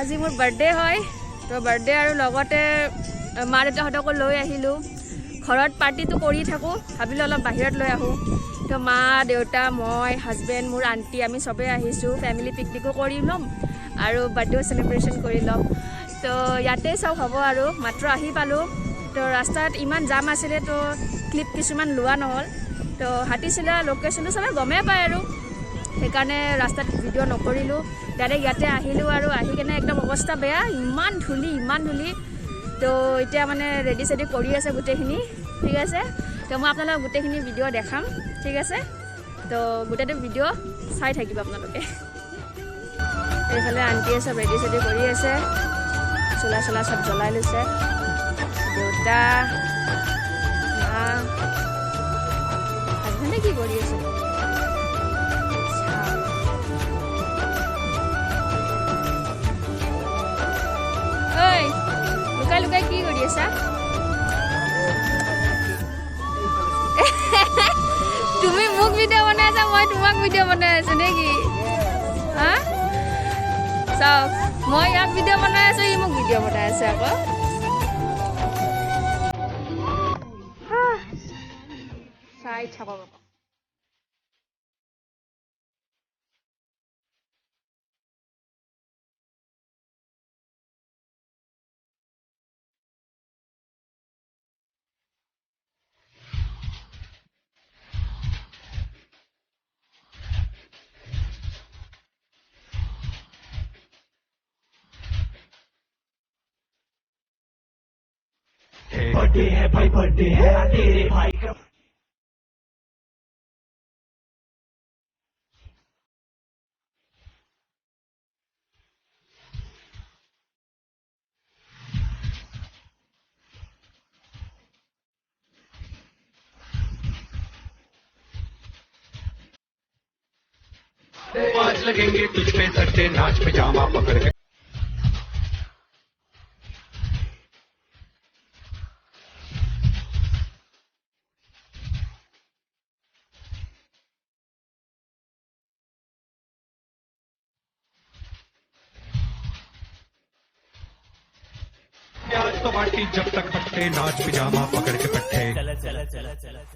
আজি মোৰ বাৰ্থডে হয় তো বাৰ্থডে আৰু লগতে মা দেউতাহঁতকো লৈ আহিলোঁ ঘৰত পাৰ্টিটো কৰি থাকোঁ ভাবিলোঁ অলপ বাহিৰত লৈ আহোঁ তো মা দেউতা মই হাজবেণ্ড মোৰ আণ্টি আমি চবেই আহিছোঁ ফেমিলি পিকনিকো কৰি ল'ম আৰু বাৰ্থডেও চেলিব্ৰেশ্যন কৰি ল'ম তো ইয়াতে চব হ'ব আৰু মাত্ৰ আহি পালোঁ তো ৰাস্তাত ইমান জাম আছিলে তো ক্লিপ কিছুমান লোৱা নহ'ল তো হাতীচিলা লোকেশ্যনটো চবে গমেই পায় আৰু সেইকাৰণে ৰাস্তাত ভিডিঅ' নকৰিলোঁ ডাইৰেক্ট ইয়াতে আহিলোঁ আৰু আহি কেনে একদম অৱস্থা বেয়া ইমান ধূলি তো এতিয়া মানে ৰেডি চেডি কৰি আছে গোটেইখিনি ঠিক আছে তো মই আপোনালোকক গোটেইখিনি ভিডিঅ' দেখাম ঠিক আছে তো গোটেইটো ভিডিঅ' চাই থাকিব আপোনালোকে এইফালে আণ্টিয়ে চব ৰেডি চেডি কৰি আছে চোলা চব জ্বলাই লৈছে দেউতা মা হাজবেণ্ডে কি কৰি আছে লুকাই কি কৰি আছা তুমি মোক ভিডিঅ' বনাই আছা মই তোমাক ভিডিঅ' বনাই আছো নেকি হা চাওক মই ইয়াক ভিডিঅ' বনাই আছো ই মোক ভিডিঅ' বনাই আছে আকৌ চাই থাকক बर्थडे है भाई बर्थडे है तेरे भाई का आज लगेंगे तुझ पे सट्टे नाच पिजामा पकड़ के आज तो पार्टी जब तक पट्टे नाच पिजामा पकड़ के पट्टे चला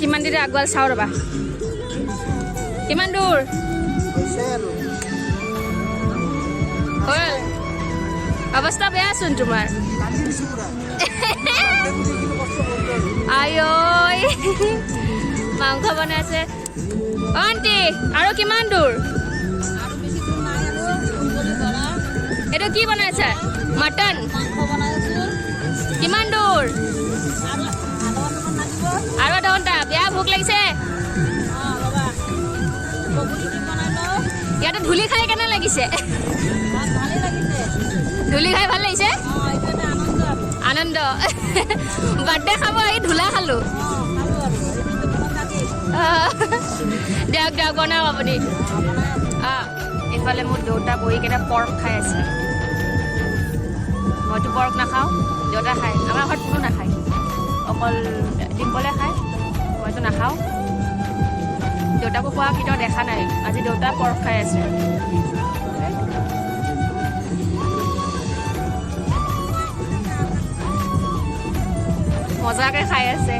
কিমান দিনে আগুৱাল চাওঁ ৰ'বা কিমান দূৰ হ'ল অৱস্থা বেয়াচোন তোমাৰ আই মাংস বনাইছে আণ্টি আৰু কিমান দূৰ এইটো কি বনাইছে মটন কিমান দূৰ আৰু আধা ঘণ্টা বেয়া ভোক লাগিছে ইয়াতে ধূলি খাই কেনে লাগিছে ধূলি খাই ভাল লাগিছে আনন্দ বাৰ্থডে খাব আহি ধূলা খালোঁ দিয়ক দিয়ক বনাওক আপুনি এইফালে মোৰ দেউতা বহি কেনে পৰ্ক খাই আছে মইতো পৰ্ক নাখাওঁ দেউতা খায় আমাৰ ঘৰত কোনো নাখায় অকল ডিম্পলে খায় মইতো নাখাওঁ দেউতাকো খোৱা কেতিয়াও দেখা নাই আজি দেউতা পৰ্ক খাই আছে মজাকৈ খাই আছে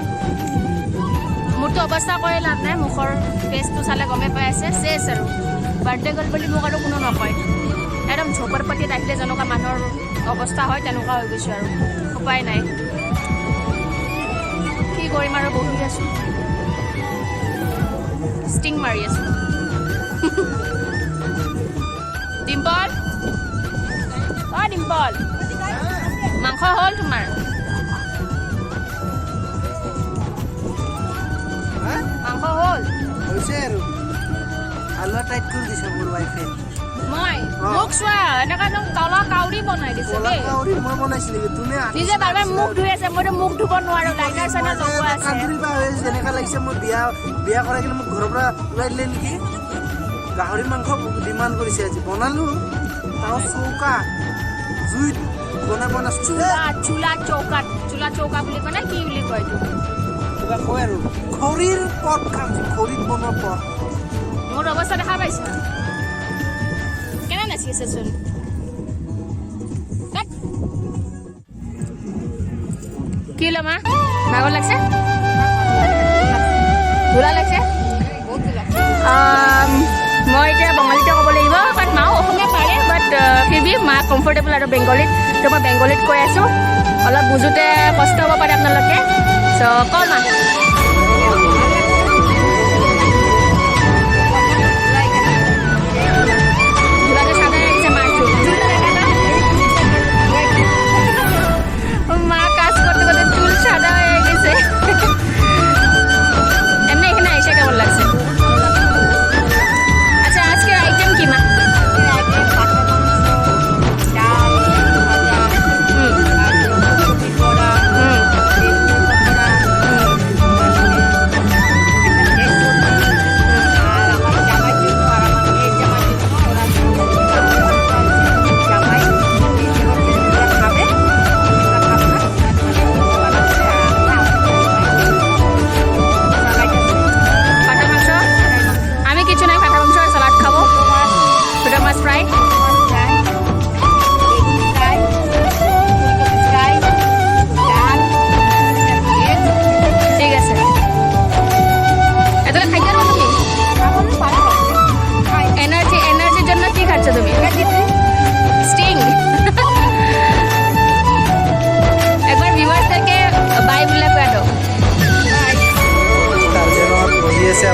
মোৰতো অৱস্থা কৰি লাভ নাই মুখৰ ফেচটো চালে গমে পাই আছে চেচ আৰু বাৰ্থডে গ'ল বুলি মোক আৰু কোনো নকয় একদম ঝোপৰ পাতিত আহিলে যেনেকুৱা মানুহৰ অৱস্থা হয় তেনেকুৱা হৈ গৈছোঁ আৰু উপায় নাই কি কৰিম আৰু বহি আছোঁ ষ্টিং মাৰি আছোঁ ডিম্পল অ' ডিম্পল মাংস হ'ল তোমাৰ মাংস হ'ল হৈছে আৰু আলু টাইট কৰি দিছে মোৰ ৱাইফে মই মোক চোৱা এনেকুৱা একদম কলা কাউৰী বনাই দিছে দেই মই বনাইছিলো তুমি নিজে বাৰ বাৰ মুখ ধুই আছে মইতো মুখ ধুব নোৱাৰো লাইটাৰ চাইটাৰ লগোৱা আছে কান্দুৰিবা হৈ যেনেকুৱা লাগিছে মই বিয়া কৰাই কিনে মোক ঘৰৰ পৰা ওলাই দিলে নেকি গাহৰি মাংস ডিমাণ্ড কৰিছে আজি বনালো তাৰ চৌকা জুইত বনাব না চুলা চৌকা বুলি কয় নে কি বুলি কয় এইটো কিবা কয় আৰু খৰিৰ পথ খাম খৰিত বনোৱা পথ মোৰ অৱস্থা দেখা পাইছা কেনে নাচি আছে চোন কি লমা ভাগৰ লাগছে ধূলা লাগছে মই এতিয়া বঙালীতে ক'ব লাগিব বাট মাও অসমীয়া পাৰে বাট ফিৰবি মা কমফৰ্টেবল আৰু বেংগলীত তো মই বেংগলীত কৈ আছোঁ অলপ বুজোতে কষ্ট হ'ব পাৰে আপোনালোকে চ' কওঁ মা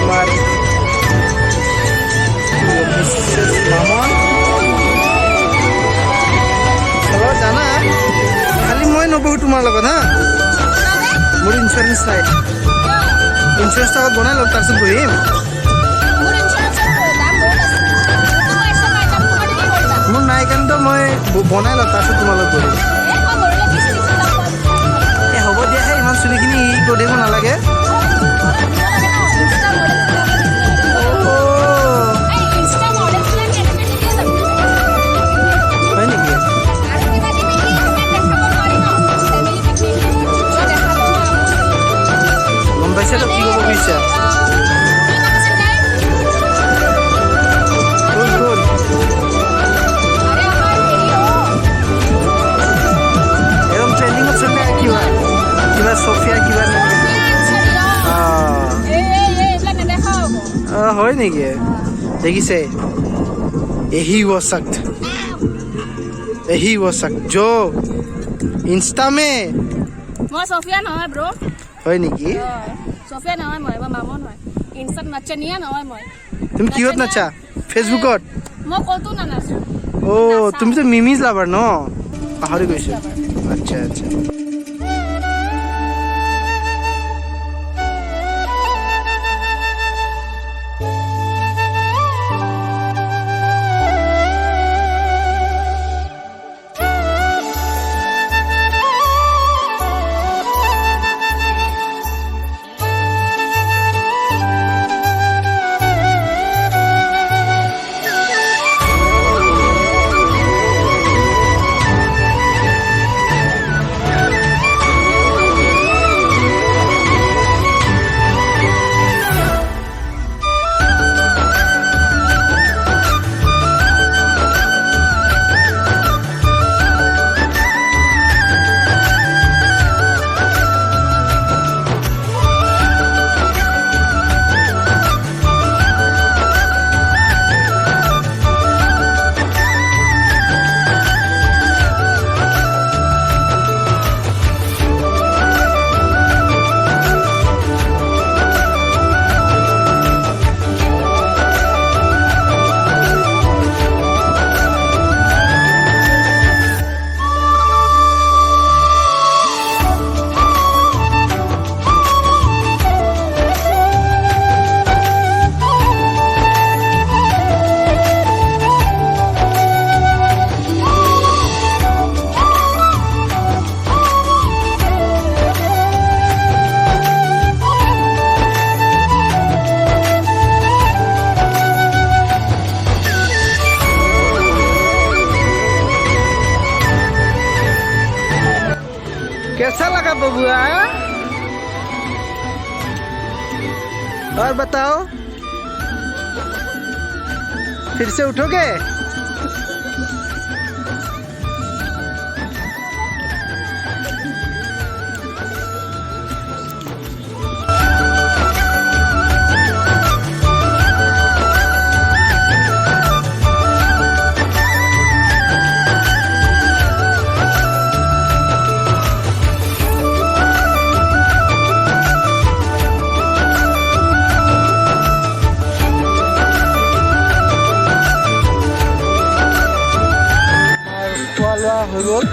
আমাৰ মামন চলো জানা খালি মই নবহো তোমাৰ লগত হা মোৰ ইঞ্চুৰেঞ্চ নাই ইঞ্চুৰেঞ্চ আগত বনাই লওক তাৰপিছত বহিম মোৰ নাই কাৰণেতো মই বনাই লওক তাৰপিছত তোমাৰ লগত বহিম হ'ব দিয়াহে ইমান চুলিখিনি কৰি দিব নালাগে Saya tak tiga bisa. Cool. হয় নেকি দেখিছে यही वो शख्स जो इंस्टा में মই সফিয়া নহয় ব্ৰ হয় নেকি সফিয়া নহয় মই মামন হয় ইনষ্টাত নাচনিয়া নহয় মই তুমি কিহত নাচা ফেসবুকত মই কতো না নাচো ও তুমি তো মিমিজ লাভার ন পাহৰি গৈছো আচ্ছা আচ্ছা कैसा लगा बबुआ और बताओ फिर से उठोगे হৈ গ'ল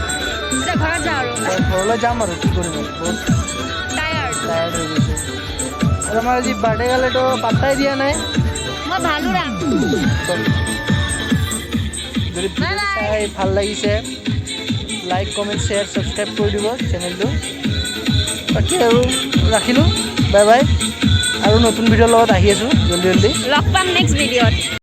এতিয়া ঘৰত যাওঁ আৰু ঘৰলৈ যাম আৰু কি কৰিম বহুত টায়াৰ্ড হৈ গৈছে আৰু আমাৰ আজি বাৰ্থডে গালেতো পাত্তাই দিয়া নাই মই ভালো ৰাম যদি চাই ভাল লাগিছে লাইক কমেণ্ট শ্বেয়াৰ ছাবস্ক্ৰাইব কৰি দিব চেনেলটো বাকী আৰু ৰাখিলোঁ বাই বাই আৰু নতুন ভিডিঅ'ৰ লগত আহি আছোঁ জল্দি লগ পাম নেক্সট ভিডিঅ'ত